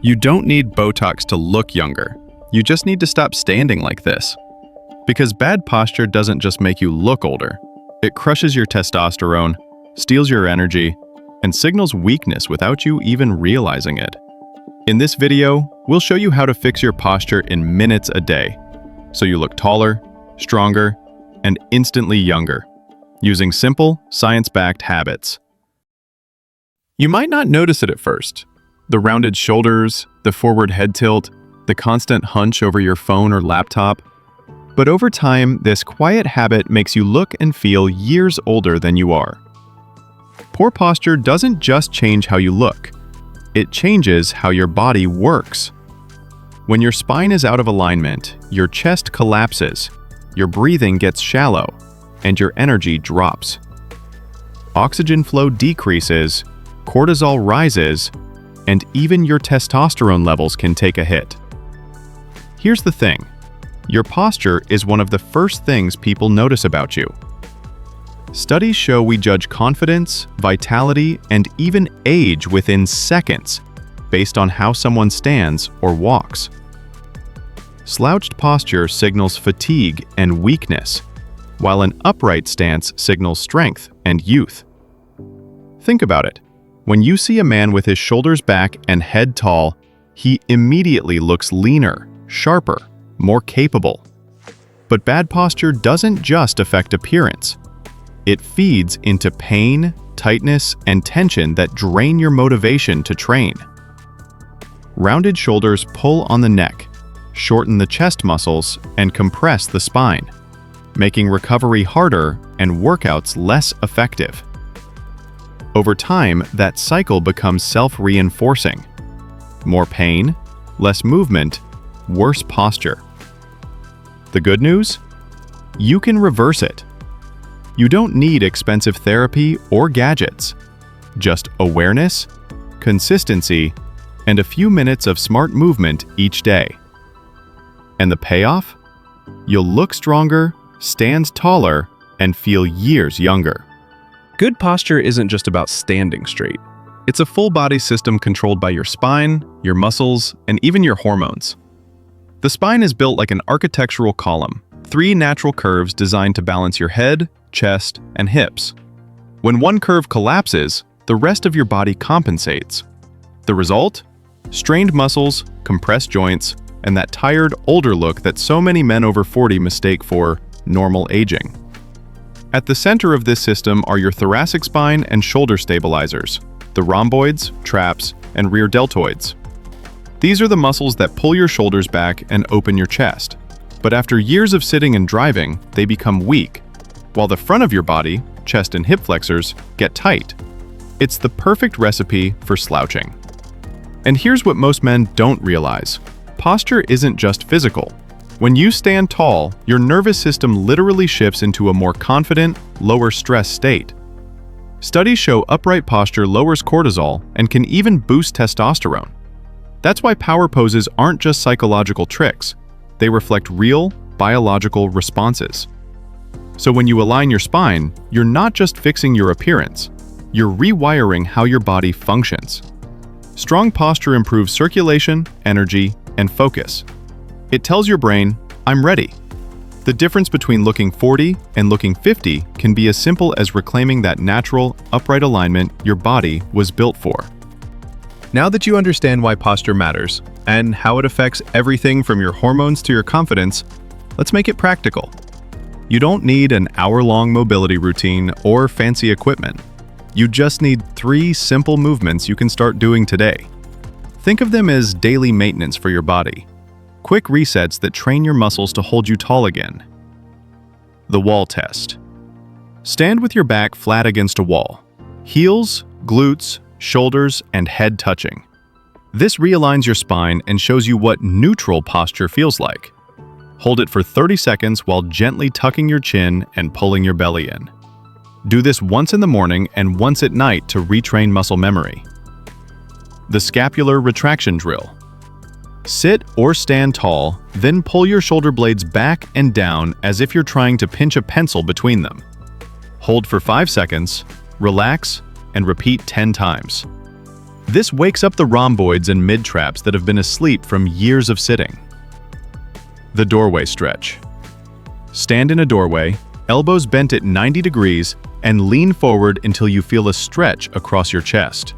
You don't need Botox to look younger. You just need to stop standing like this. Because bad posture doesn't just make you look older. It crushes your testosterone, steals your energy, and signals weakness without you even realizing it. In this video, we'll show you how to fix your posture in minutes a day, so you look taller, stronger, and instantly younger, using simple, science-backed habits. You might not notice it at first. The rounded shoulders, the forward head tilt, the constant hunch over your phone or laptop. But over time, this quiet habit makes you look and feel years older than you are. Poor posture doesn't just change how you look. It changes how your body works. When your spine is out of alignment, your chest collapses, your breathing gets shallow, and your energy drops. Oxygen flow decreases, cortisol rises, and even your testosterone levels can take a hit. Here's the thing. Your posture is one of the first things people notice about you. Studies show we judge confidence, vitality, and even age within seconds based on how someone stands or walks. Slouched posture signals fatigue and weakness, while an upright stance signals strength and youth. Think about it. When you see a man with his shoulders back and head tall, he immediately looks leaner, sharper, more capable. But bad posture doesn't just affect appearance. It feeds into pain, tightness, and tension that drain your motivation to train. Rounded shoulders pull on the neck, shorten the chest muscles, and compress the spine, making recovery harder and workouts less effective. Over time, that cycle becomes self-reinforcing. More pain, less movement, worse posture. The good news? You can reverse it. You don't need expensive therapy or gadgets. Just awareness, consistency, and a few minutes of smart movement each day. And the payoff? You'll look stronger, stand taller, and feel years younger. Good posture isn't just about standing straight. It's a full-body system controlled by your spine, your muscles, and even your hormones. The spine is built like an architectural column, 3 natural curves designed to balance your head, chest, and hips. When one curve collapses, the rest of your body compensates. The result? Strained muscles, compressed joints, and that tired, older look that so many men over 40 mistake for normal aging. At the center of this system are your thoracic spine and shoulder stabilizers, the rhomboids, traps, and rear deltoids. These are the muscles that pull your shoulders back and open your chest. But after years of sitting and driving, they become weak, while the front of your body, chest and hip flexors, get tight. It's the perfect recipe for slouching. And here's what most men don't realize. Posture isn't just physical. When you stand tall, your nervous system literally shifts into a more confident, lower stress state. Studies show upright posture lowers cortisol and can even boost testosterone. That's why power poses aren't just psychological tricks. They reflect real, biological responses. So when you align your spine, you're not just fixing your appearance. You're rewiring how your body functions. Strong posture improves circulation, energy, and focus. It tells your brain, I'm ready. The difference between looking 40 and looking 50 can be as simple as reclaiming that natural, upright alignment your body was built for. Now that you understand why posture matters and how it affects everything from your hormones to your confidence, let's make it practical. You don't need an hour-long mobility routine or fancy equipment. You just need 3 simple movements you can start doing today. Think of them as daily maintenance for your body. Quick resets that train your muscles to hold you tall again. The wall test. Stand with your back flat against a wall. Heels, glutes, shoulders, and head touching. This realigns your spine and shows you what neutral posture feels like. Hold it for 30 seconds while gently tucking your chin and pulling your belly in. Do this once in the morning and once at night to retrain muscle memory. The scapular retraction drill. Sit or stand tall, then pull your shoulder blades back and down as if you're trying to pinch a pencil between them. Hold for 5 seconds, relax, and repeat 10 times. This wakes up the rhomboids and mid-traps that have been asleep from years of sitting. The doorway stretch. Stand in a doorway, elbows bent at 90 degrees, and lean forward until you feel a stretch across your chest.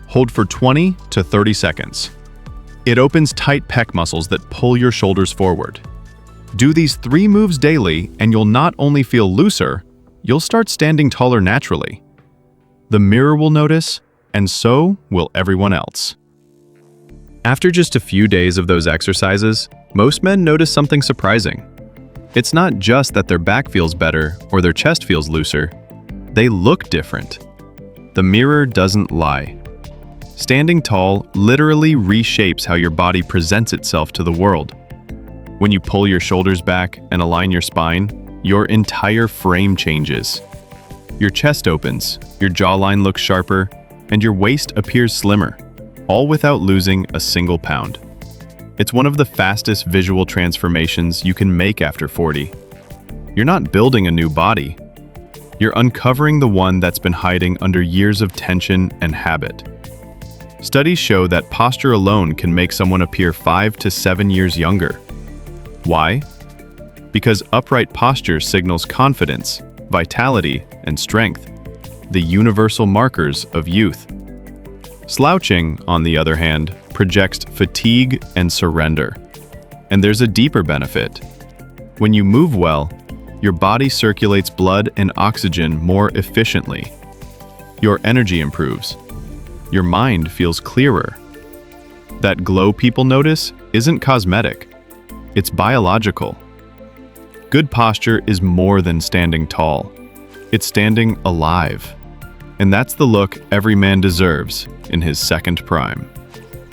Hold for 20 to 30 seconds. It opens tight pec muscles that pull your shoulders forward. Do these 3 moves daily and you'll not only feel looser, you'll start standing taller naturally. The mirror will notice, and so will everyone else. After just a few days of those exercises, most men notice something surprising. It's not just that their back feels better or their chest feels looser. They look different. The mirror doesn't lie. Standing tall literally reshapes how your body presents itself to the world. When you pull your shoulders back and align your spine, your entire frame changes. Your chest opens, your jawline looks sharper, and your waist appears slimmer, all without losing a single pound. It's one of the fastest visual transformations you can make after 40. You're not building a new body. You're uncovering the one that's been hiding under years of tension and habit. Studies show that posture alone can make someone appear 5 to 7 years younger. Why? Because upright posture signals confidence, vitality, and strength, the universal markers of youth. Slouching, on the other hand, projects fatigue and surrender. And there's a deeper benefit. When you move well, your body circulates blood and oxygen more efficiently. Your energy improves. Your mind feels clearer. That glow people notice isn't cosmetic. It's biological. Good posture is more than standing tall. It's standing alive. And that's the look every man deserves in his second prime.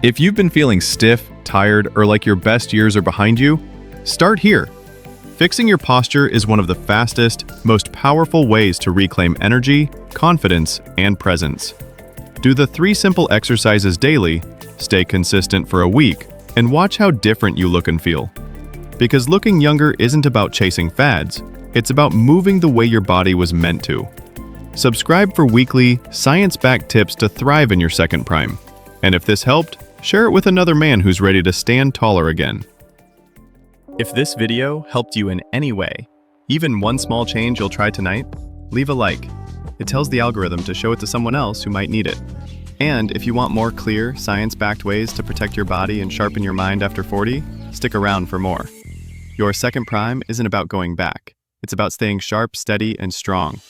If you've been feeling stiff, tired, or like your best years are behind you, start here. Fixing your posture is one of the fastest, most powerful ways to reclaim energy, confidence, and presence. Do the 3 simple exercises daily, stay consistent for a week, and watch how different you look and feel. Because looking younger isn't about chasing fads, it's about moving the way your body was meant to. Subscribe for weekly, science-backed tips to thrive in your second prime. And if this helped, share it with another man who's ready to stand taller again. If this video helped you in any way, even one small change you'll try tonight, leave a like. It tells the algorithm to show it to someone else who might need it. And if you want more clear, science-backed ways to protect your body and sharpen your mind after 40, stick around for more. Your second prime isn't about going back. It's about staying sharp, steady, and strong.